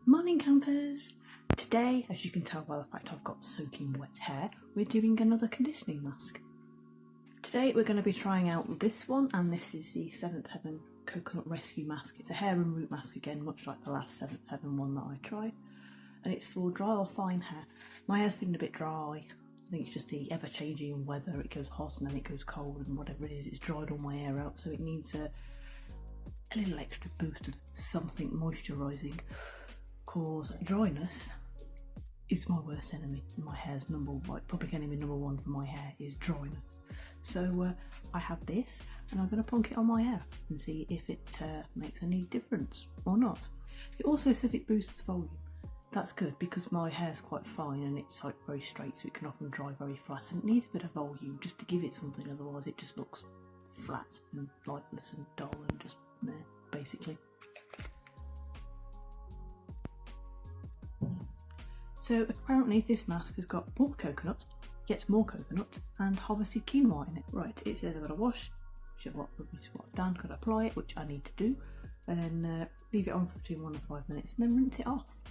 Morning campers! Today, as you can tell by the fact I've got soaking wet hair, we're doing another conditioning mask. Today we're going to be trying out this one, and this is the Seventh Heaven Coconut Rescue Mask. It's a hair and root mask again, much like the last Seventh Heaven one that I tried. And it's for dry or fine hair. My hair's feeling a bit dry. I think it's just the ever-changing weather. It goes hot and then it goes cold, and whatever it is, it's dried all my hair out, so it needs a little extra boost of something moisturising. Cause dryness is my worst enemy. My hair's public enemy number one for my hair is dryness. So I have this, and I'm going to plonk it on my hair and see if it makes any difference or not. It also says it boosts volume. That's good because my hair's quite fine and it's like very straight, so it can often dry very flat, and it needs a bit of volume just to give it something, otherwise it just looks flat and lifeless and dull and just meh, basically. So apparently this mask has got more coconut, yet more coconut, and harvested quinoa in it. Right, it says I've got to wash, which I've done, got to apply it, which I need to do, and then leave it on for between 1 and 5 minutes, and then rinse it off.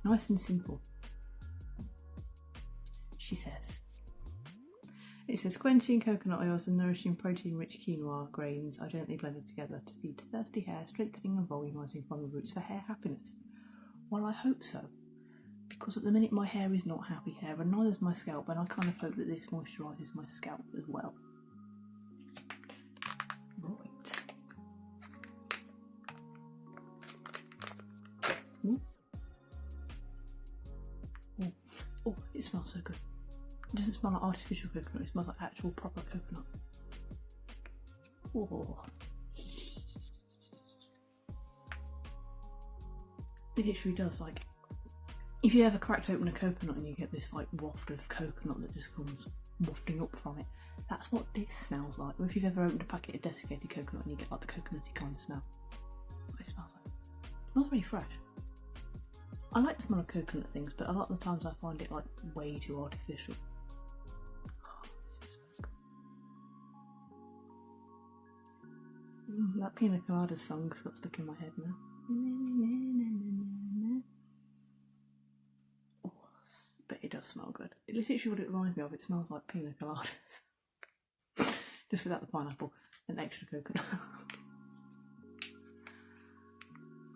Nice and simple, she says. It says quenching coconut oils and nourishing protein-rich quinoa grains are gently blended together to feed thirsty hair, strengthening and volumising from the roots for hair happiness. Well, I hope so, because at the minute my hair is not happy hair, and neither is my scalp, and I kind of hope that this moisturises my scalp as well. Right. Ooh. Ooh. Oh, it smells so good. It doesn't smell like artificial coconut, it smells like actual proper coconut. Oh. It literally does, like, if you ever cracked open a coconut and you get this like waft of coconut that just comes wafting up from it, that's what this smells like. Or if you've ever opened a packet of desiccated coconut and you get like the coconutty kind of smell, that's what it smells like. It smells really fresh. I like the smell of coconut things, but a lot of the times I find it like way too artificial. Oh, this is smoke. That Pina Colada song's got stuck in my head now. Oh, but it does smell good. It's literally what it reminds me of. It smells like pina coladas. Just without the pineapple and extra coconut.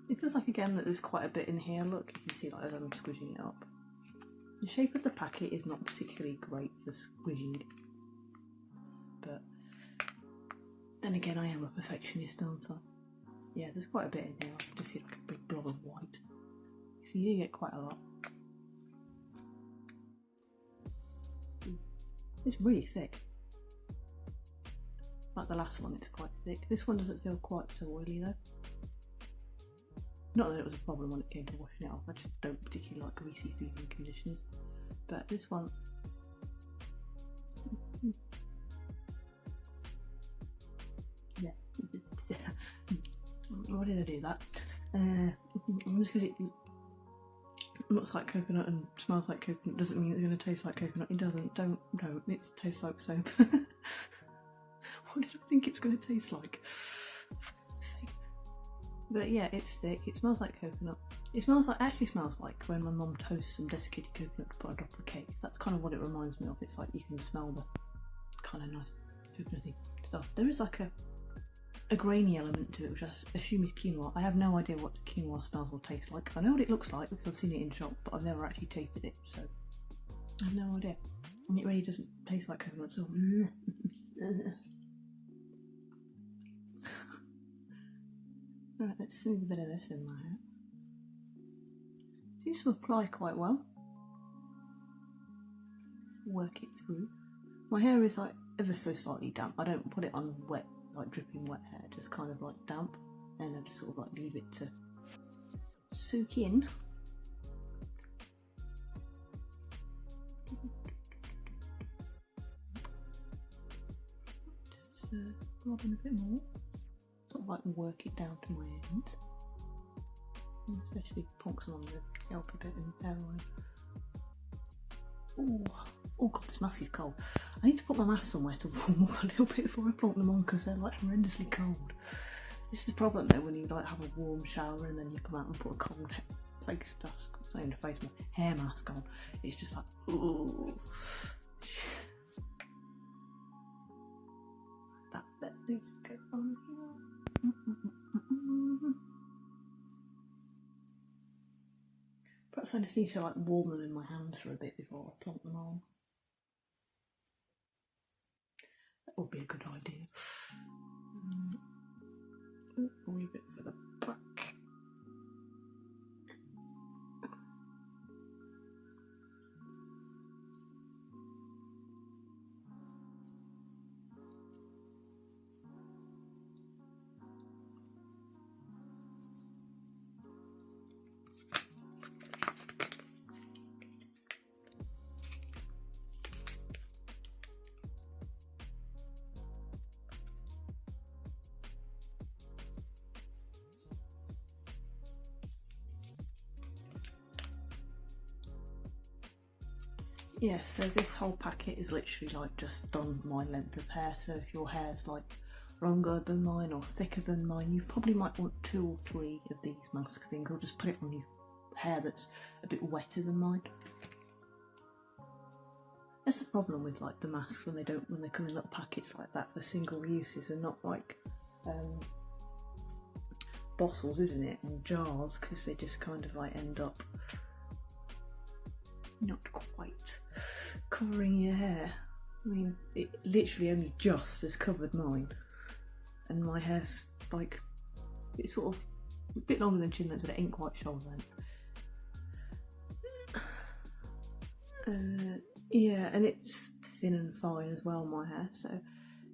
It feels like, again, that there's quite a bit in here. Look, you can see like as I'm squishing it up. The shape of the packet is not particularly great for squishing. But then again, I am a perfectionist, aren't I? Yeah, there's quite a bit in here. I can just see like a big blob of white. So you do get quite a lot. It's really thick. Like the last one, it's quite thick. This one doesn't feel quite so oily though. Not that it was a problem when it came to washing it off. I just don't particularly like greasy feeling conditioners. But this one... yeah. Why did I do that? Just because it looks like coconut and smells like coconut doesn't mean it's going to taste like coconut. It doesn't. Don't. It tastes like soap. What did I think it was going to taste like? But yeah, it's thick. It smells like coconut. It actually smells like when my mum toasts some desiccated coconut to put on top of a cake. That's kind of what it reminds me of. It's like you can smell the kind of nice coconutty stuff. There is like a grainy element to it, which I assume is quinoa. I have no idea what quinoa smells or tastes like. I know what it looks like because I've seen it in shop, but I've never actually tasted it, so I have no idea. And it really doesn't taste like coconut, so right, let's smooth a bit of this in my hair. Seems to apply quite well. Let's work it through. My hair is like ever so slightly damp. I don't put it on wet, like dripping wet hair, just kind of like damp, and I just sort of like leave it to soak in. Just rub in a bit more, sort of like work it down to my ends, especially plonks along the scalp a bit and hair oil. Oh god, this mask is cold. I need to put my mask somewhere to warm up a little bit before I plonk them on because they're like horrendously cold. This is the problem though, when you like have a warm shower and then you come out and put a cold face mask, not even a face mask, hair mask on. It's just like, ooh. Let this go on here. Perhaps I just need to like warm them in my hands for a bit before I plonk them on. That would be a good idea. A wee bit for the back. Yeah, so this whole packet is literally like just done my length of hair, so if your hair's like longer than mine or thicker than mine, you probably might want 2 or 3 of these mask things, or just put it on your hair that's a bit wetter than mine. That's the problem with like the masks when they come in little packets like that for single uses and not like bottles, isn't it, and jars, because they just kind of like end up not quite covering your hair. I mean, it literally only just has covered mine, and my hair's like, it's sort of a bit longer than chin length, but it ain't quite shoulder length. Yeah, and it's thin and fine as well, my hair, so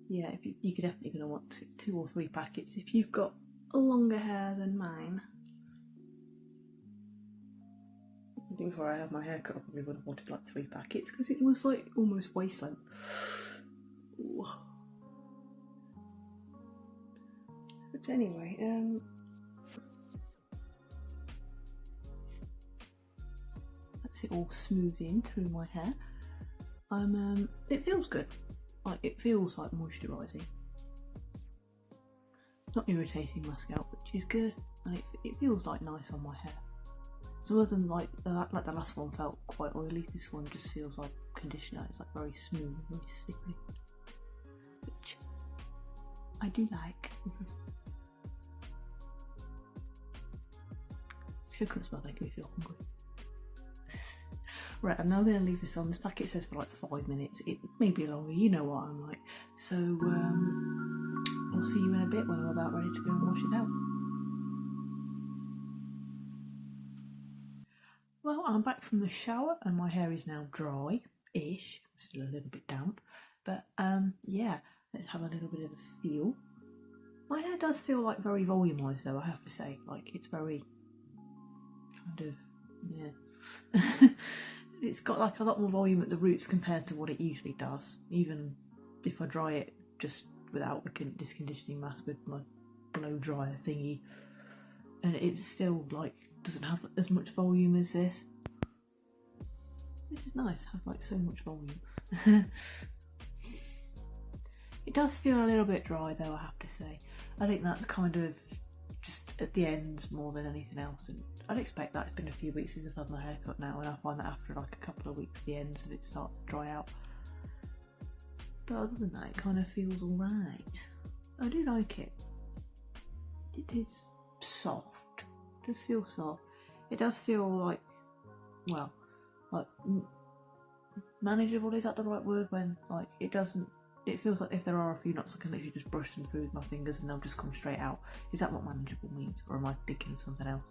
yeah, if you're definitely going to want 2 or 3 packets if you've got longer hair than mine. I think before I had my hair cut, I probably would have wanted like 3 packets because it was like almost waist length. Ooh. But anyway, that's it all smooth in through my hair. It feels good. Like, it feels like moisturising. It's not irritating my scalp, which is good, and it feels like nice on my hair. So other than like the last one felt quite oily, this one just feels like conditioner. It's like very smooth, very slippery, which I do like. This coconut smell making me feel hungry. Right, I'm now going to leave this on. This packet says for like 5 minutes. It may be longer, you know what I'm like. So I'll see you in a bit when I'm about ready to go and wash it out. Well, I'm back from the shower and my hair is now dry-ish, still a little bit damp, but yeah, let's have a little bit of a feel. My hair does feel like very volumised though, I have to say, like it's very kind of, yeah. It's got like a lot more volume at the roots compared to what it usually does, even if I dry it just without this conditioning mask with my blow dryer thingy, and it's still like doesn't have as much volume as this. This is nice, I have like so much volume. It does feel a little bit dry though, I have to say. I think that's kind of just at the ends more than anything else, and I'd expect that. It's been a few weeks since I've had my hair cut now, and I find that after like a couple of weeks the ends of it start to dry out. But other than that, it kind of feels alright. I do like it. It is soft. It does feel soft. It does feel like, well, like manageable, is that the right word? When like it feels like if there are a few knots I can literally just brush them through with my fingers and they'll just come straight out. Is that what manageable means, or am I thinking of something else?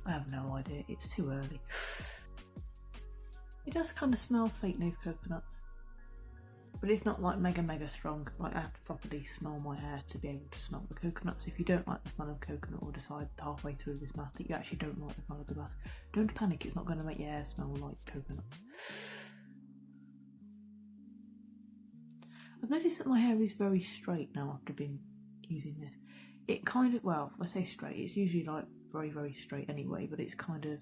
I have no idea, it's too early. It does kind of smell fake new coconuts, but it's not like mega strong. Like I have to properly smell my hair to be able to smell the coconuts. If you don't like the smell of coconut or decide halfway through this mask that you actually don't like the smell of the mask, don't panic, it's not going to make your hair smell like coconuts. I've noticed that my hair is very straight now after been using this. It kind of, well, I say straight, it's usually like very straight anyway, but it's kind of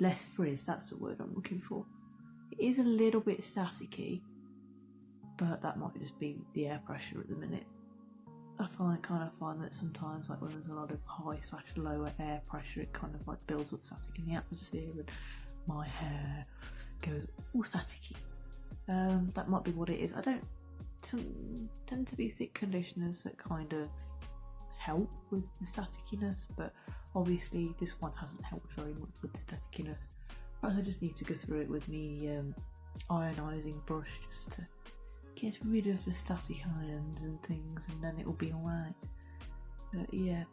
less frizz, that's the word I'm looking for. It is a little bit staticky, but that might just be the air pressure at the minute. I find that sometimes, like when there's a lot of high/lower air pressure, it kind of like builds up static in the atmosphere, and my hair goes all staticky. That might be what it is. I don't tend to be thick conditioners that kind of help with the statickiness, but obviously this one hasn't helped very much with the statickiness. Perhaps I just need to go through it with me ionising brush just to get rid of the static ions and things, and then it will be alright. But yeah,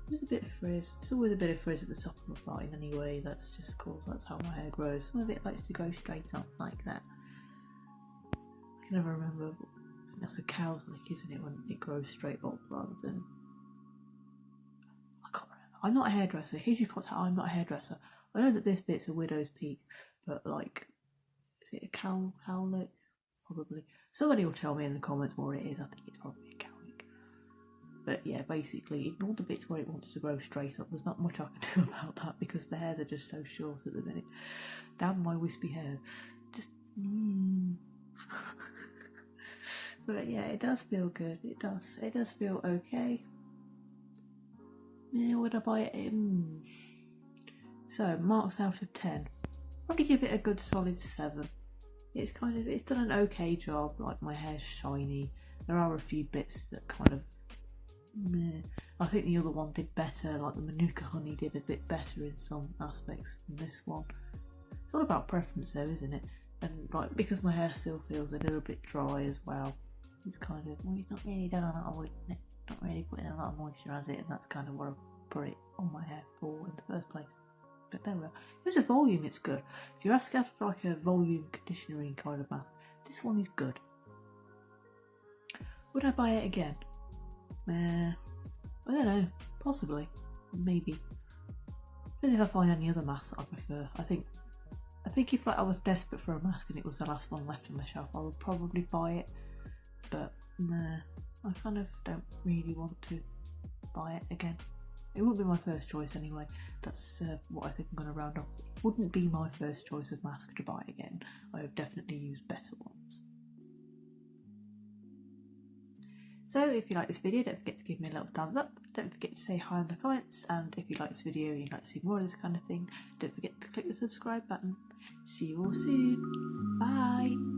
there's a bit of frizz. It's always a bit of frizz at the top of my line anyway. That's just cause that's how my hair grows. Some of it likes to go straight up like that. I can never remember. That's a cow's lick, isn't it, when it grows straight up rather than... I can't remember. I'm not a hairdresser. In case you can't tell, I'm not a hairdresser. I know that this bit's a widow's peak, but like, is it a cow lick? Probably. Somebody will tell me in the comments what it is. I think it's probably a cow lick. But yeah, basically, ignore the bits where it wants to grow straight up. There's not much I can do about that because the hairs are just so short at the minute. Damn my wispy hair. Just... But yeah, it does feel good. It does feel okay. Yeah, would I buy it? So, marks out of 10. Probably give it a good solid 7. It's done an okay job. Like, my hair's shiny. There are a few bits that kind of meh. I think the other one did better. Like the Manuka honey did a bit better in some aspects than this one. It's all about preference though, isn't it? And like, because my hair still feels a little bit dry as well, it's kind of, well, it's not really done a lot of oil, not really putting a lot of moisture, has it? And that's kind of what I put it on my hair for in the first place. But there we are. If it's a volume, it's good. If you're asking for like a volume conditioning kind of mask, this one is good. Would I buy it again? I don't know. Possibly. Maybe. Depends if I find any other masks that I prefer. I think if like I was desperate for a mask and it was the last one left on the shelf, I would probably buy it. But nah, I kind of don't really want to buy it again. It wouldn't be my first choice anyway. That's what I think I'm going to round up. It wouldn't be my first choice of mask to buy again. I have definitely used better ones. So if you like this video, don't forget to give me a little thumbs up. Don't forget to say hi in the comments. And if you like this video and you'd like to see more of this kind of thing, don't forget to click the subscribe button. See you all soon. Bye.